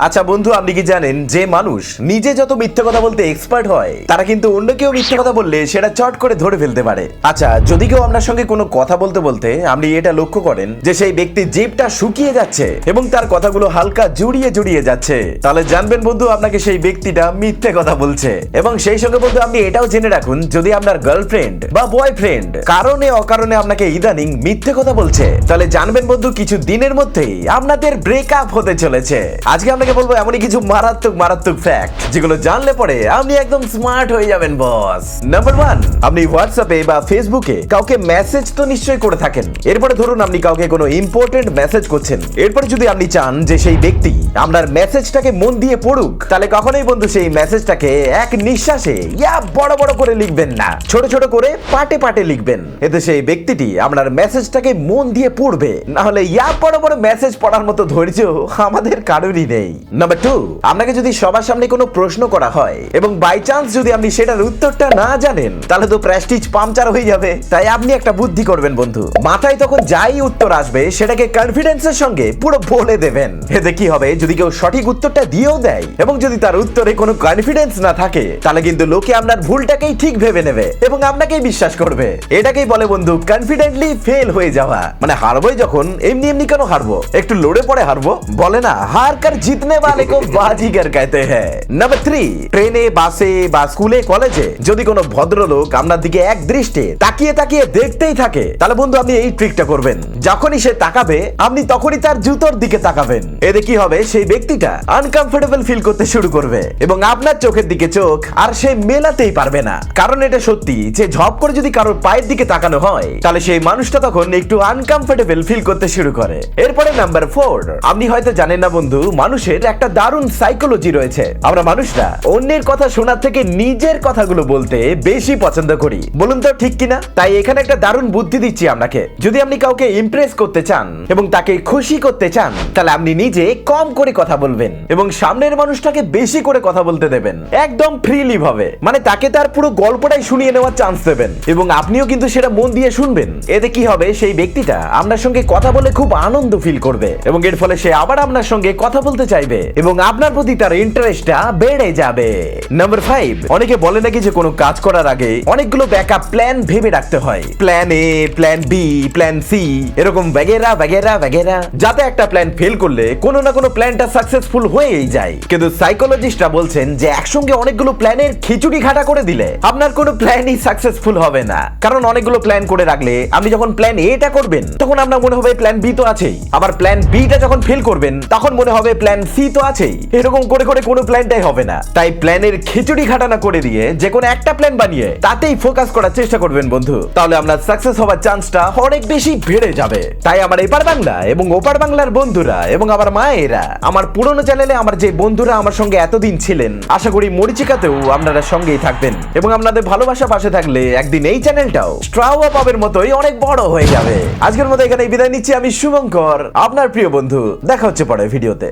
আচ্ছা বন্ধু, আপনি কি জানেন যে মানুষ নিজে যত মিথ্যে কথা বলতে এক্সপার্ট হয় তারা কিন্তু অন্য কেউ মিথ্যে কথা বললে সেটা চট করে ধরে ফেলতে পারে। আচ্ছা, যদি কেউ আপনার সঙ্গে কোনো কথা বলতে বলতে আপনি এটা লক্ষ্য করেন যে সেই ব্যক্তির জিভটা শুকিয়ে যাচ্ছে এবং তার কথাগুলো হালকা জড়িয়ে জড়িয়ে যাচ্ছে, তাহলে জানবেন বন্ধু আপনাকে সেই ব্যক্তিটা মিথ্যে কথা বলছে। এবং সেই সঙ্গে বন্ধু আপনি এটাও জেনে রাখুন, যদি আপনার গার্লফ্রেন্ড বা বয়ফ্রেন্ড কারণে অকারণে আপনাকে ইদানিং মিথ্যে কথা বলছে, তাহলে জানবেন বন্ধু কিছু দিনের মধ্যেই আপনাদের ব্রেকআপ হতে চলেছে। আজকে আপনাকে বলবো এমনই কিছু মারাত্মক মারাত্মক ফ্যাক্ট যেগুলো জানলে পরে আপনি একদম স্মার্ট হয়ে যাবেন বস। নাম্বার 1, আপনি হোয়াটসঅ্যাপে বা ফেসবুকে কাউকে মেসেজ তো নিশ্চয়ই করে থাকেন। এরপরে ধরুন আপনি কাউকে কোনো ইম্পর্টেন্ট মেসেজ করছেন, এরপরে যদি আপনি চান যে সেই ব্যক্তি আপনার মেসেজটাকে মন দিয়ে পড়ুক, তাহলে কখনোই বন্ধু সেই মেসেজটাকে এক নিঃশ্বাসে বড় বড় করে লিখবেন না, ছোট ছোট করে পাটে পাটে লিখবেন। এতে সেই ব্যক্তিটি আপনার মেসেজটাকে মন দিয়ে পড়বে। না হলে বড় বড় মেসেজ পড়ার মতো ধৈর্য আমাদের কারোরই নেই। নাম্বার 2, আপনাকে যদি সবার সামনে কোনো প্রশ্ন করা হয় এবং বাই চান্স যদি আপনি সেটার উত্তরটা না জানেন, তাহলে তো প্রেস্টিজ পাংচার হয়ে যাবে। তাই আপনি একটা বুদ্ধি করবেন বন্ধু, মাথায় তখন যাই উত্তর আসবে সেটাকে কনফিডেন্সের সঙ্গে পুরো বলে দেবেন। এতে কি হবে, যদি কেউ সঠিক উত্তরটা দিয়েও দেয় এবং যদি তার উত্তরে কোনো কনফিডেন্স না থাকে, তাহলে কিন্তু লোকে আপনার ভুলটাকেই ঠিক ভেবে নেবে এবং আপনাকেই বিশ্বাস করবে। এটাকেই বলে বন্ধু কনফিডেন্টলি ফেল হয়ে যাওয়া। মানে হারবোই যখন এমনি এমনি কেন হারবো, একটু লড়ে পড়ে হারবো। বলে না, হার কর জিতনে वाले को बाजीगर कहते हैं। নাম্বার 3, ট্রেনে, বাসে বা স্কুলে, কলেজে যদি কোনো ভদ্রলোক আপনার দিকে এক দৃষ্টে তাকিয়ে তাকিয়ে দেখতেই থাকে, তাহলে বন্ধু আপনি এই ট্রিকটা করবেন। যখনই সে তাকাবে আপনি তখনই তার জুতোর দিকে তাকাবেন। এতে কি হবে, সেই ব্যক্তিটা আনকমফোর্টেবল ফিল করতে শুরু করবে এবং আপনার চোখের দিকে চোখ আর সে মেলাতেই পারবে না। কারণ এটা সত্যি যে ঝপ করে যদি কারোর পায়ের দিকে তাকানো হয়, তাহলে সেই মানুষটা তখন একটু আনকমফোর্টেবল ফিল করতে শুরু করে। এরপরে নাম্বার 4, আপনি হয়তো জানেন না বন্ধু, মানুষের একটা দারুণ সাইকোলজি রয়েছে। আমরা মানুষরা অন্যের কথা শোনার থেকে নিজের কথাগুলো বলতে বেশি পছন্দ করি। বলুন তো ঠিক কিনা? তাই এখানে একটা দারুণ বুদ্ধি দিচ্ছি আপনাকে। যদি আপনি কাউকে ইমপ্রেস করতে চান এবং তাকে খুশি করতে চান, তাহলে আপনি নিজে কম করে কথা বলবেন এবং সামনের মানুষটাকে বেশি করে কথা বলতে দেবেন, একদম ফ্রিলি ভাবে। মানে তাকে তার পুরো গল্পটাই শুনিয়ে নেওয়ার চান্স দেবেন এবং আপনিও কিন্তু সেটা মন দিয়ে শুনবেন। এতে কি হবে, সেই ব্যক্তিটা আপনার সঙ্গে কথা বলে খুব আনন্দ ফিল করবে এবং এর ফলে সে আবার আপনার সঙ্গে কথা বলতে চাইবে এবং আপনার প্রতি তার ইন্টারেস্টটা বেড়ে যাবে। নাম্বার 5, অনেকে বলে নাকি যে কোনো কাজ করার আগে অনেকগুলো ব্যাকআপ প্ল্যান ভেবে রাখতে হয়। Plan A, plan B, plan C, এরকম ব্যাগেরা ব্যাগেরা ব্যাগেরা, যাতে একটা প্ল্যান ফেল করলে কোনো না কোনো প্ল্যানটা সাকসেসফুল হয়েই যায়। কিন্তু সাইকোলজিস্টরা বলছেন যে একসঙ্গে অনেকগুলো প্ল্যানের খিচুড়ি ঘাটা করে দিলে আপনার কোনো প্ল্যানই সাকসেসফুল হবে না। কারণ অনেকগুলো প্ল্যান করে রাখলে আপনি যখন প্ল্যান এটা করবেন তখন আপনার মনে হবে প্ল্যান বি তো আছেই, আবার প্ল্যান বিটা যখন ফেল করবেন তখন মনে হবে প্ল্যান সি তো আছেই। এরকম করে করে কোনো প্ল্যানটাই হবে না। তাই প্ল্যানের খিচুড়ি ঘাটা না করে দিয়ে যে কোনো একটা প্ল্যান বানিয়ে তাতেই ফোকাস করার চেষ্টা করবেন বন্ধু, তাহলে আপনার সাকসেস হওয়ার চান্সটা অনেক বেশি বেড়ে যাবে। তাই আমার এপার বাংলা এবং ওপার বাংলার বন্ধুরা এবং আমার মায়েরা, আমার পুরনো চ্যানেলে আমার যে বন্ধুরা আমার সঙ্গে এতদিন ছিলেন, আশা করি মরিচিকাতেও আপনারা সঙ্গেই থাকবেন এবং আপনাদের ভালোবাসা পাশে থাকলে একদিন এই চ্যানেলটাও স্ট্রাও আপের মতোই অনেক বড় হয়ে যাবে। আজকের মতো এখানে বিদায় নিচ্ছি। আমি শুভঙ্কর, আপনার প্রিয় বন্ধু। দেখা হচ্ছে পরের ভিডিওতে।